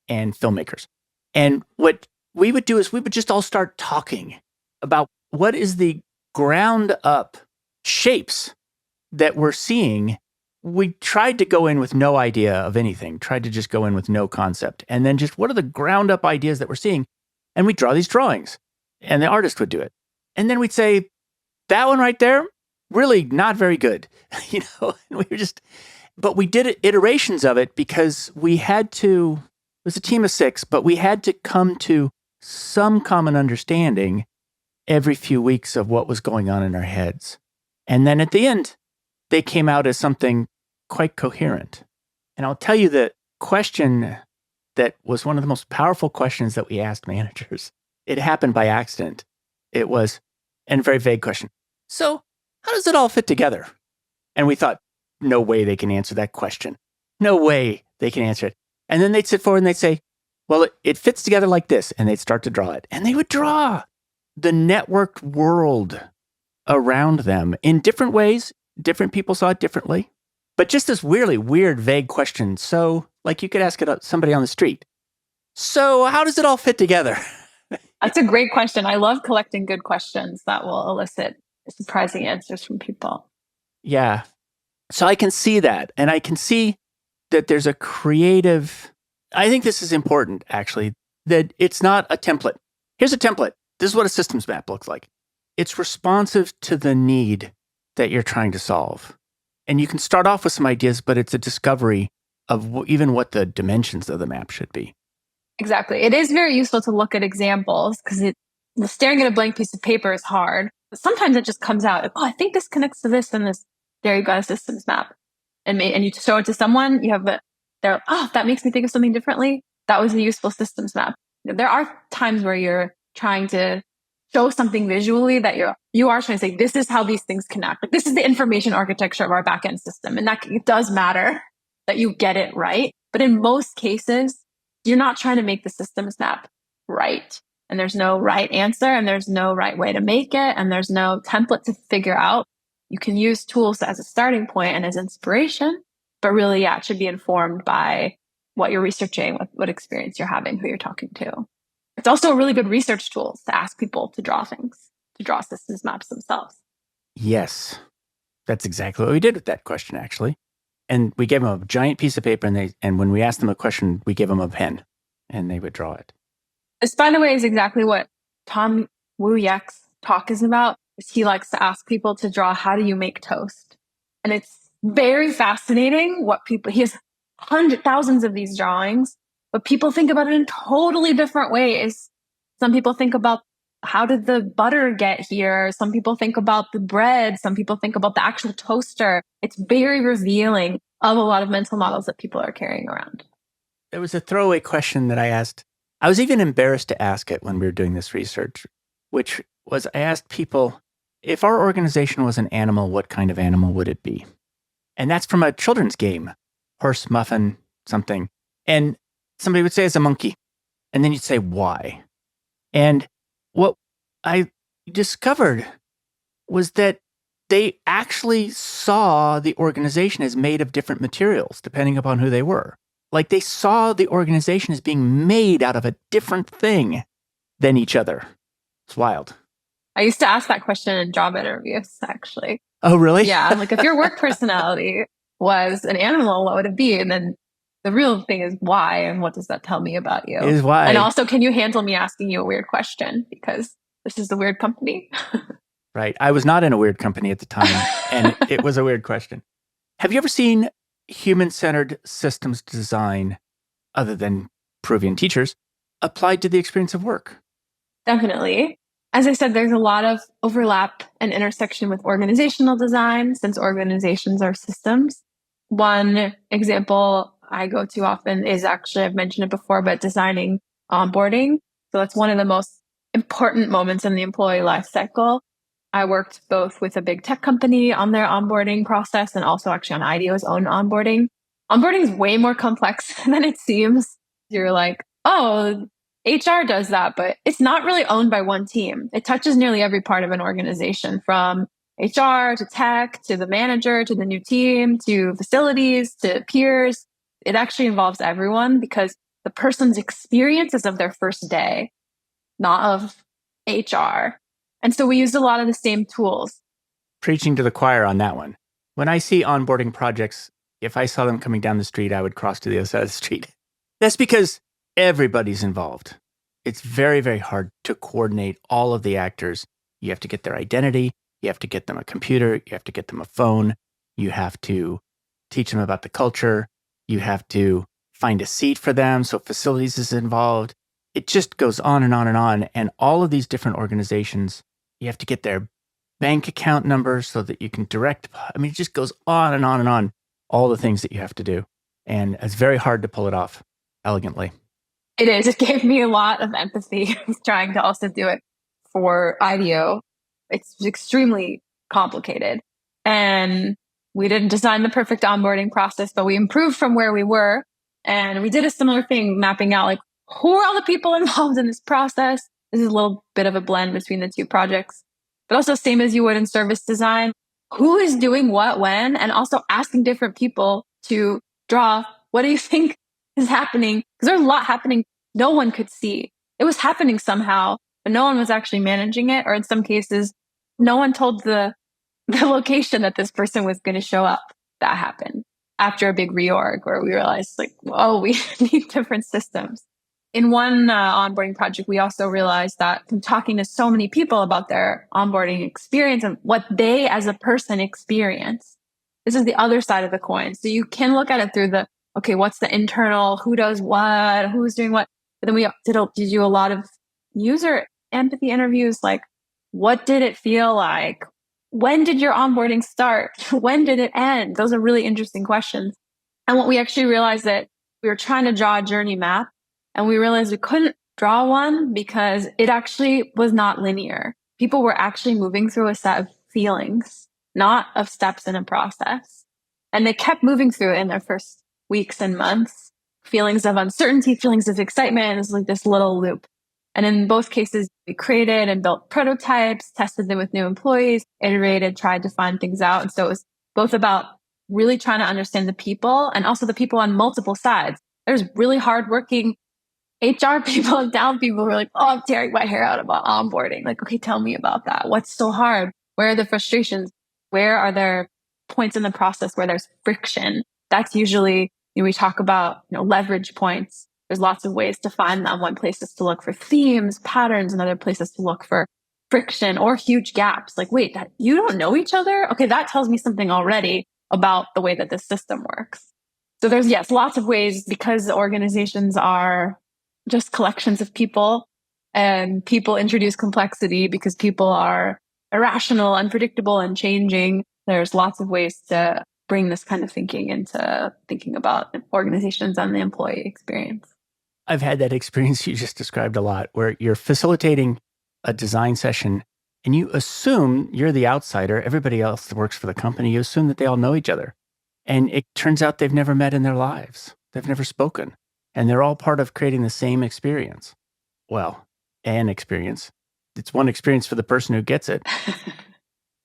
and filmmakers. And what we would do is we would just all start talking about what is the ground up shapes that we're seeing. We tried to go in with no idea of anything, tried to just go in with no concept. And then just what are the ground up ideas that we're seeing? And we'd draw these drawings and the artist would do it. And then we'd say, that one right there, really not very good. And we were just, but we did iterations of it because we had to, it was a team of 6, but we had to come to some common understanding every few weeks of what was going on in our heads. And then at the end, they came out as something quite coherent. And I'll tell you the question that was one of the most powerful questions that we asked managers. It happened by accident. It was a very vague question. So how does it all fit together? And we thought, no way they can answer that question. No way they can answer it. And then they'd sit forward and they'd say, well, it fits together like this. And they'd start to draw it. And they would draw the networked world around them in different ways. Different people saw it differently. But just this weirdly weird, vague question. So, like you could ask it somebody on the street. So how does it all fit together? That's a great question. I love collecting good questions that will elicit surprising answers from people. Yeah. So I can see that. And I can see that there's a creative, I think this is important, actually, that it's not a template. Here's a template. This is what a systems map looks like. It's responsive to the need that you're trying to solve. And you can start off with some ideas, but it's a discovery of even what the dimensions of the map should be. Exactly. It is very useful to look at examples because staring at a blank piece of paper is hard. But sometimes it just comes out. Oh, I think this connects to this and this. There you go, a systems map. And you show it to someone, they're, oh, that makes me think of something differently. That was a useful systems map. There are times where you're trying to show something visually that you are trying to say, this is how these things connect. Like, this is the information architecture of our backend system. And that it does matter that you get it right. But in most cases, you're not trying to make the systems map right. And there's no right answer and there's no right way to make it. And there's no template to figure out. You can use tools as a starting point and as inspiration, but really, it should be informed by what you're researching, what experience you're having, who you're talking to. It's also a really good research tool to ask people to draw things, to draw systems maps themselves. Yes, that's exactly what we did with that question, actually. And we gave them a giant piece of paper, and when we asked them a question, we gave them a pen, and they would draw it. This, by the way, is exactly what Tom Wouyek's talk is about. Is he likes to ask people to draw, how do you make toast? And it's very fascinating what people, he has thousands of these drawings, but people think about it in totally different ways. Some people think about, how did the butter get here? Some people think about the bread. Some people think about the actual toaster. It's very revealing of a lot of mental models that people are carrying around. There was a throwaway question that I asked. I was even embarrassed to ask it when we were doing this research, which was I asked people, if our organization was an animal, what kind of animal would it be? And that's from a children's game, horse, muffin, something. And somebody would say it's a monkey. And then you'd say, why? And what I discovered was that they actually saw the organization as made of different materials, depending upon who they were. Like they saw the organization as being made out of a different thing than each other. It's wild. I used to ask that question in job interviews, actually. Oh, really? Yeah. Like, if your work personality was an animal, what would it be? And then the real thing is why, and what does that tell me about you? Is why. And also, can you handle me asking you a weird question? Because this is the weird company. Right. I was not in a weird company at the time, and it was a weird question. Have you ever seen human-centered systems design, other than Peruvian teachers, applied to the experience of work? Definitely. As I said, there's a lot of overlap and intersection with organizational design, since organizations are systems. One example I go to often is actually, I've mentioned it before, but designing onboarding. So that's one of the most important moments in the employee life cycle. I worked both with a big tech company on their onboarding process and also actually on IDEO's own onboarding. Onboarding is way more complex than it seems. You're like, oh, HR does that, but it's not really owned by one team. It touches nearly every part of an organization, from HR to tech to the manager to the new team to facilities to peers. It actually involves everyone because the person's experience is of their first day, not of HR. And so we used a lot of the same tools. Preaching to the choir on that one. When I see onboarding projects, if I saw them coming down the street, I would cross to the other side of the street. That's because everybody's involved. It's very, very hard to coordinate all of the actors. You have to get their identity. You have to get them a computer. You have to get them a phone. You have to teach them about the culture. You have to find a seat for them. So facilities is involved. It just goes on and on and on. And all of these different organizations, you have to get their bank account number so that you can direct. I mean, it just goes on and on and on, all the things that you have to do. And it's very hard to pull it off elegantly. It is. It gave me a lot of empathy trying to also do it for IDEO. It's extremely complicated. And we didn't design the perfect onboarding process, but we improved from where we were. And we did a similar thing, mapping out like, who are all the people involved in this process? This is a little bit of a blend between the two projects, but also same as you would in service design. Who is doing what, when, and also asking different people to draw, what do you think is happening? Because there's a lot happening no one could see. It was happening somehow, but no one was actually managing it. Or in some cases, no one told the location that this person was going to show up. That happened after a big reorg where we realized like, oh, we need different systems. In one onboarding project, we also realized that from talking to so many people about their onboarding experience and what they as a person experience, this is the other side of the coin. So you can look at it through the, okay, what's the internal, who does what, who's doing what? But then we did do a lot of user empathy interviews, like what did it feel like? When did your onboarding start? When did it end? Those are really interesting questions. And what we actually realized that we were trying to draw a journey map, and we realized we couldn't draw one because it actually was not linear. People were actually moving through a set of feelings, not of steps in a process. And they kept moving through it in their first weeks and months. Feelings of uncertainty, feelings of excitement. It's like this little loop. And in both cases, we created and built prototypes, tested them with new employees, iterated, tried to find things out. And so it was both about really trying to understand the people and also the people on multiple sides. There's really hardworking HR people and down people who are like, oh, I'm tearing my hair out about onboarding. Like, okay, tell me about that. What's so hard? Where are the frustrations? Where are there points in the process where there's friction? That's usually, we talk about, leverage points. There's lots of ways to find them. One place is to look for themes, patterns, and other places to look for friction or huge gaps. Like, wait, you don't know each other? Okay, that tells me something already about the way that this system works. So there's, yes, lots of ways because organizations are just collections of people and people introduce complexity because people are irrational, unpredictable, and changing. There's lots of ways to bring this kind of thinking into thinking about organizations and the employee experience. I've had that experience you just described a lot, where you're facilitating a design session and you assume you're the outsider. Everybody else that works for the company, you assume that they all know each other. And it turns out they've never met in their lives. They've never spoken. And they're all part of creating the same experience. Well, an experience. It's one experience for the person who gets it.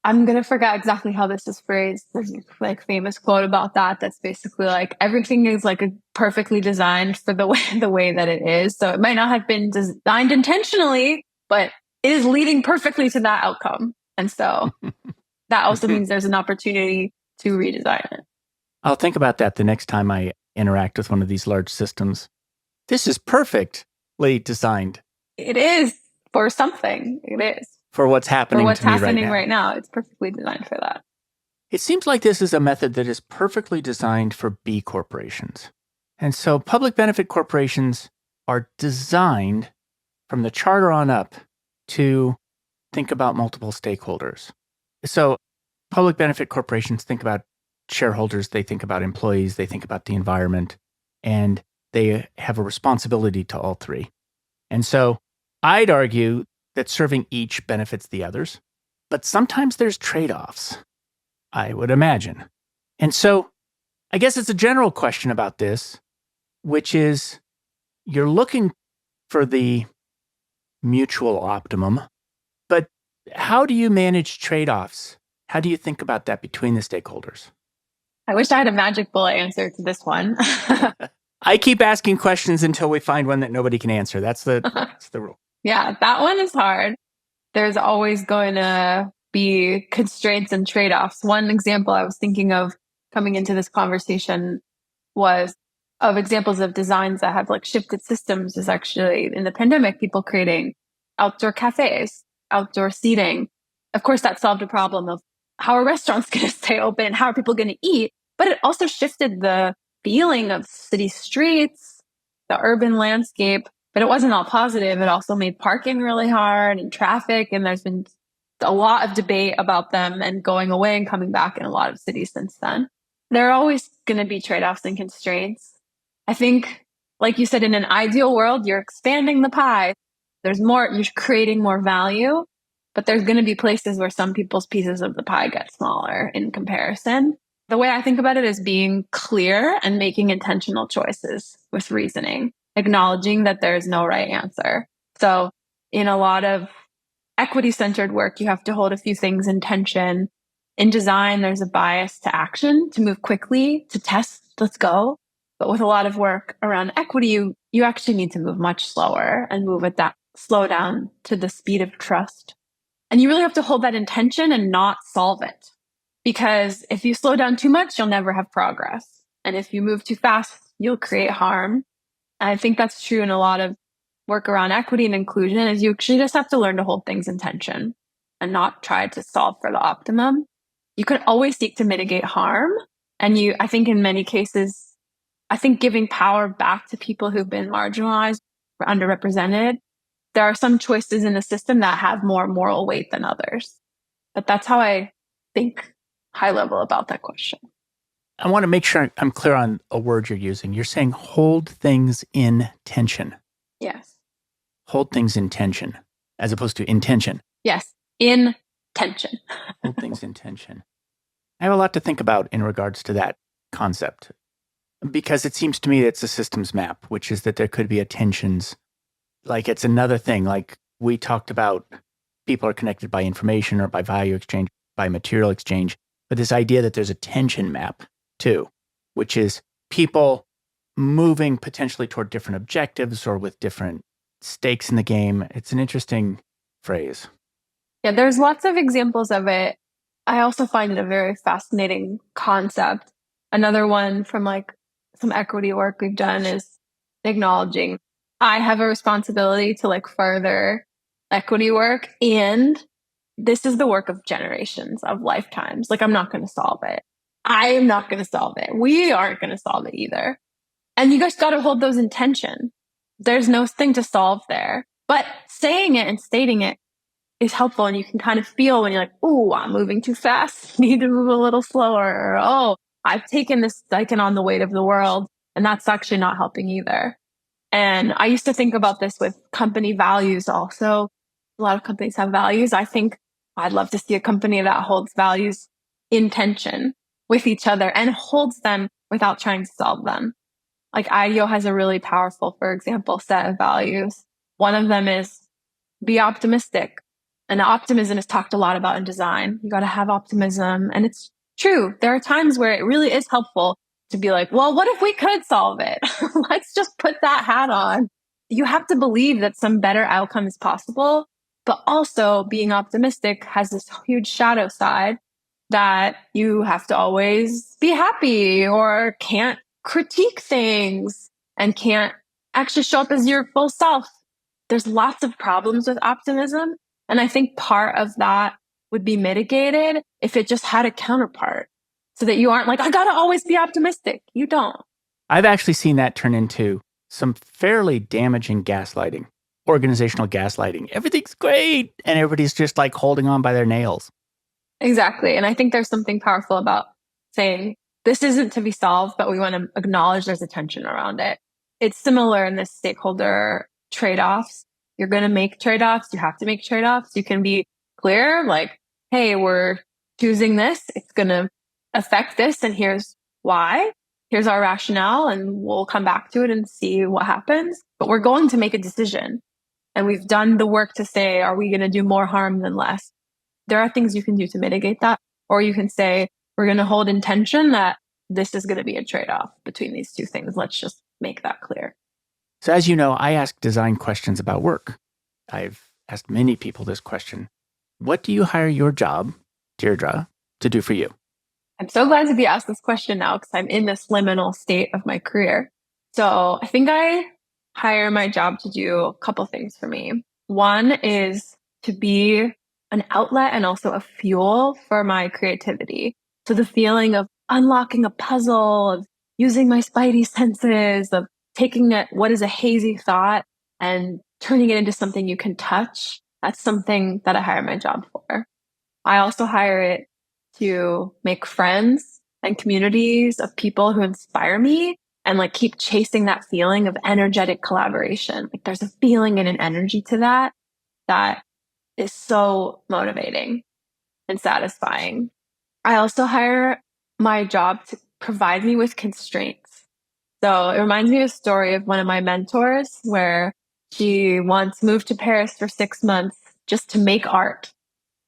I'm going to forget exactly how this is phrased. There's a famous quote about that. That's basically like everything is like perfectly designed for the way that it is. So it might not have been designed intentionally, but it is leading perfectly to that outcome. And so that also means there's an opportunity to redesign it. I'll think about that the next time I interact with one of these large systems. This is perfectly designed. It is for something. It is. For what's happening right now. It's perfectly designed for that. It seems like this is a method that is perfectly designed for B corporations. And so public benefit corporations are designed from the charter on up to think about multiple stakeholders. So public benefit corporations think about shareholders, they think about employees, they think about the environment, and they have a responsibility to all three. And so I'd argue that serving each benefits the others, but sometimes there's trade-offs, I would imagine. And so I guess it's a general question about this, which is you're looking for the mutual optimum, but how do you manage trade-offs? How do you think about that between the stakeholders? I wish I had a magic bullet answer to this one. I keep asking questions until we find one that nobody can answer. That's the rule. Yeah, that one is hard. There's always going to be constraints and trade-offs. One example I was thinking of coming into this conversation was of examples of designs that have like shifted systems is actually in the pandemic, people creating outdoor cafes, outdoor seating. Of course, that solved a problem of how are restaurants going to stay open? How are people going to eat? But it also shifted the feeling of city streets, the urban landscape. But it wasn't all positive. It also made parking really hard and traffic. And there's been a lot of debate about them and going away and coming back in a lot of cities since then. There are always going to be trade-offs and constraints. I think, like you said, in an ideal world, you're expanding the pie. There's more, you're creating more value, but there's going to be places where some people's pieces of the pie get smaller in comparison. The way I think about it is being clear and making intentional choices with reasoning, acknowledging that there's no right answer. So in a lot of equity-centered work, you have to hold a few things in tension. In design, there's a bias to action, to move quickly, to test, let's go. But with a lot of work around equity, you actually need to move much slower and move at that slow down to the speed of trust. And you really have to hold that intention and not solve it. Because if you slow down too much, you'll never have progress. And if you move too fast, you'll create harm. And I think that's true in a lot of work around equity and inclusion is you actually just have to learn to hold things in tension and not try to solve for the optimum. You can always seek to mitigate harm. And I think in many cases, I think giving power back to people who've been marginalized or underrepresented, there are some choices in the system that have more moral weight than others. But that's how I think high level about that question. I want to make sure I'm clear on a word you're using. You're saying hold things in tension. Yes. Hold things in tension as opposed to intention. Yes, in tension. Hold things in tension. I have a lot to think about in regards to that concept because it seems to me it's a systems map, which is that there could be tensions. Like it's another thing. Like we talked about people are connected by information or by value exchange, by material exchange. But this idea that there's a tension map too, which is people moving potentially toward different objectives or with different stakes in the game. It's an interesting phrase. Yeah, there's lots of examples of it. I also find it a very fascinating concept. Another one from like some equity work we've done is acknowledging I have a responsibility to like further equity work, and this is the work of generations, of lifetimes. Like, I'm not going to solve it. I am not going to solve it. We aren't going to solve it either. And you guys got to hold those in tension. There's no thing to solve there. But saying it and stating it is helpful. And you can kind of feel when you're like, oh, I'm moving too fast. Need to move a little slower. Or, oh, I've taken on the weight of the world. And that's actually not helping either. And I used to think about this with company values also. A lot of companies have values. I think I'd love to see a company that holds values in tension with each other and holds them without trying to solve them. Like IDEO has a really powerful, for example, set of values. One of them is be optimistic. And optimism is talked a lot about in design. You got to have optimism. And it's true. There are times where it really is helpful to be like, well, what if we could solve it? Let's just put that hat on. You have to believe that some better outcome is possible. But also being optimistic has this huge shadow side that you have to always be happy or can't critique things and can't actually show up as your full self. There's lots of problems with optimism. And I think part of that would be mitigated if it just had a counterpart so that you aren't like, I got to always be optimistic. You don't. I've actually seen that turn into some fairly damaging gaslighting. Organizational gaslighting. Everything's great. And everybody's just like holding on by their nails. Exactly. And I think there's something powerful about saying this isn't to be solved, but we want to acknowledge there's a tension around it. It's similar in this stakeholder trade-offs. You're going to make trade-offs. You have to make trade-offs. You can be clear, like, hey, we're choosing this. It's going to affect this. And here's why. Here's our rationale. And we'll come back to it and see what happens. But we're going to make a decision. And we've done the work to say, are we going to do more harm than less? There are things you can do to mitigate that, Or you can say, we're going to hold intention that this is going to be a trade-off between these two things. Let's just make that clear. So as you know, I ask design questions about work. I've asked many people this question. What do you hire your job, Deirdre, to do for you? I'm so glad to be asked this question now because I'm in this liminal state of my career. So I think I hire my job to do a couple things for me. One is to be an outlet and also a fuel for my creativity. So the feeling of unlocking a puzzle, of using my spidey senses, of taking what is a hazy thought and turning it into something you can touch. That's something that I hire my job for. I also hire it to make friends and communities of people who inspire me and like keep chasing that feeling of energetic collaboration. Like there's a feeling and an energy to that that is so motivating and satisfying. I also hire my job to provide me with constraints. So it reminds me of a story of one of my mentors where she once moved to Paris for 6 months just to make art.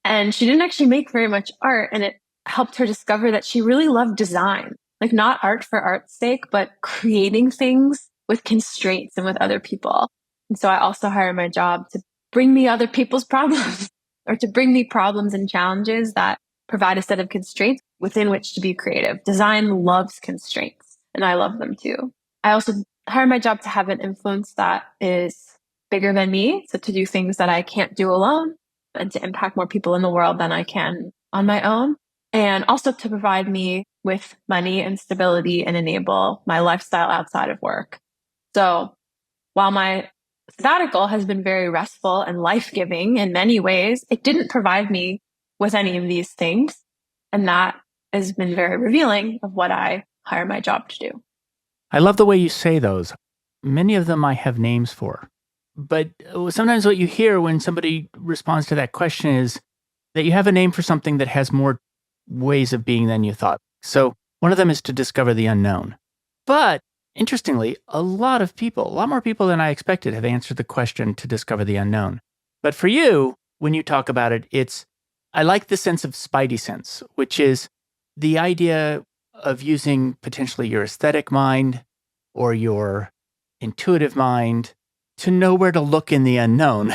And she didn't actually make very much art, and it helped her discover that she really loved design, like not art for art's sake, but creating things with constraints and with other people. And so I also hire my job to bring me other people's problems or to bring me problems and challenges that provide a set of constraints within which to be creative. Design loves constraints, and I love them too. I also hire my job to have an influence that is bigger than me. So to do things that I can't do alone and to impact more people in the world than I can on my own. And also to provide me with money and stability and enable my lifestyle outside of work. So while my sabbatical has been very restful and life-giving in many ways, it didn't provide me with any of these things. And that has been very revealing of what I hire my job to do. I love the way you say those. Many of them I have names for. But sometimes what you hear when somebody responds to that question is that you have a name for something that has more ways of being than you thought. So one of them is to discover the unknown. But interestingly, a lot more people than I expected have answered the question to discover the unknown. But for you, when you talk about it, I like the sense of spidey sense, which is the idea of using potentially your aesthetic mind or your intuitive mind to know where to look in the unknown,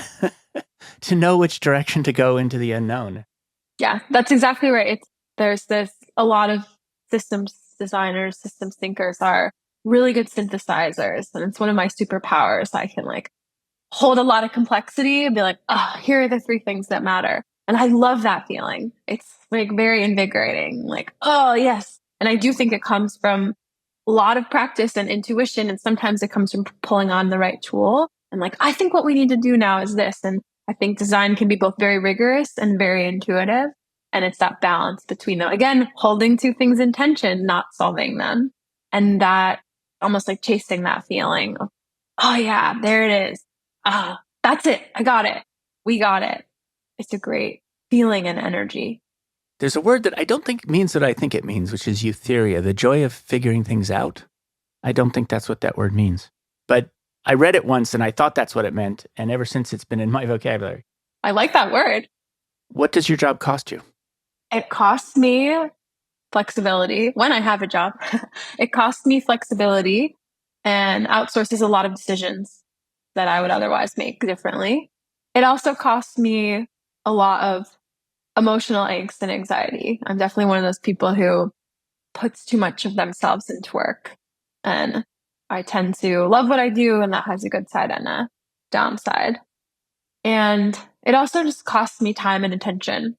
to know which direction to go into the unknown. Yeah, that's exactly right. A lot of systems designers, systems thinkers are really good synthesizers. And it's one of my superpowers. I can like hold a lot of complexity and be like, oh, here are the three things that matter. And I love that feeling. It's like very invigorating. Like, oh, yes. And I do think it comes from a lot of practice and intuition. And sometimes it comes from pulling on the right tool. And like, I think what we need to do now is this. And I think design can be both very rigorous and very intuitive. And it's that balance between them. Again, holding two things in tension, not solving them. And that almost like chasing that feeling of, oh yeah, there it is. Ah, that's it. I got it. We got it. It's a great feeling and energy. There's a word that I don't think means what I think it means, which is eutheria, the joy of figuring things out. I don't think that's what that word means. But I read it once and I thought that's what it meant. And ever since it's been in my vocabulary. I like that word. What does your job cost you? It costs me flexibility when I have a job. It costs me flexibility and outsources a lot of decisions that I would otherwise make differently. It also costs me a lot of emotional angst and anxiety. I'm definitely one of those people who puts too much of themselves into work. And I tend to love what I do, and that has a good side and a downside. And it also just costs me time and attention.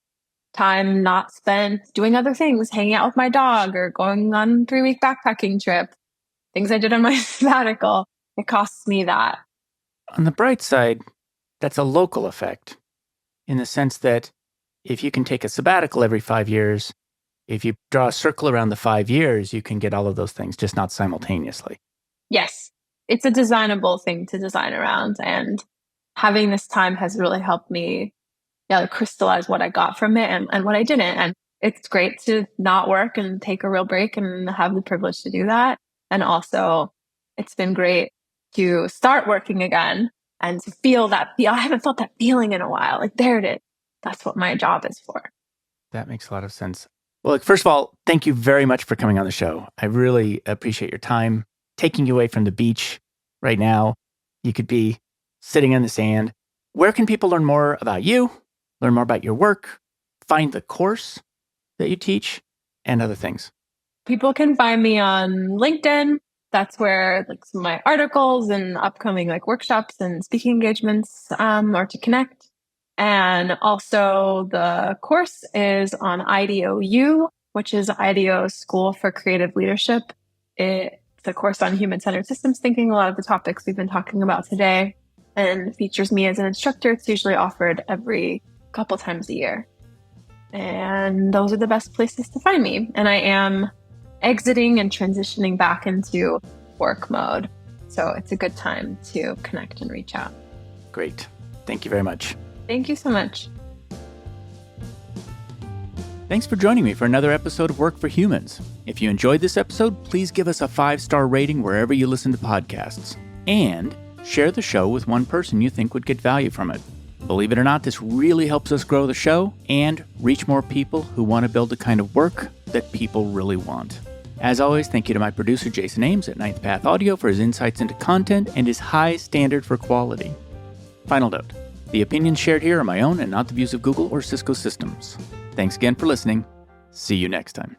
Time not spent doing other things, hanging out with my dog or going on a 3-week backpacking trip, things I did on my sabbatical. It costs me that. On the bright side, that's a local effect in the sense that if you can take a sabbatical every 5 years, if you draw a circle around the 5 years, you can get all of those things, just not simultaneously. Yes, it's a designable thing to design around. And having this time has really helped me crystallize what I got from it and what I didn't. And it's great to not work and take a real break and have the privilege to do that. And also, it's been great to start working again and to feel that I haven't felt that feeling in a while. Like, there it is. That's what my job is for. That makes a lot of sense. Well, first of all, thank you very much for coming on the show. I really appreciate your time, taking you away from the beach right now. You could be sitting in the sand. Where can people learn more about you, learn more about your work, find the course that you teach, and other things? People can find me on LinkedIn. That's where some of my articles and upcoming workshops and speaking engagements are to connect. And also the course is on IDEOU, which is IDEO School for Creative Leadership. It's a course on human-centered systems thinking, a lot of the topics we've been talking about today, and features me as an instructor. It's usually offered every couple times a year. And those are the best places to find me. And I am exiting and transitioning back into work mode. So it's a good time to connect and reach out. Great. Thank you very much. Thank you so much. Thanks for joining me for another episode of Work for Humans. If you enjoyed this episode, please give us a 5-star rating wherever you listen to podcasts. And share the show with one person you think would get value from it. Believe it or not, this really helps us grow the show and reach more people who want to build the kind of work that people really want. As always, thank you to my producer, Jason Ames at Ninth Path Audio, for his insights into content and his high standard for quality. Final note, the opinions shared here are my own and not the views of Google or Cisco Systems. Thanks again for listening. See you next time.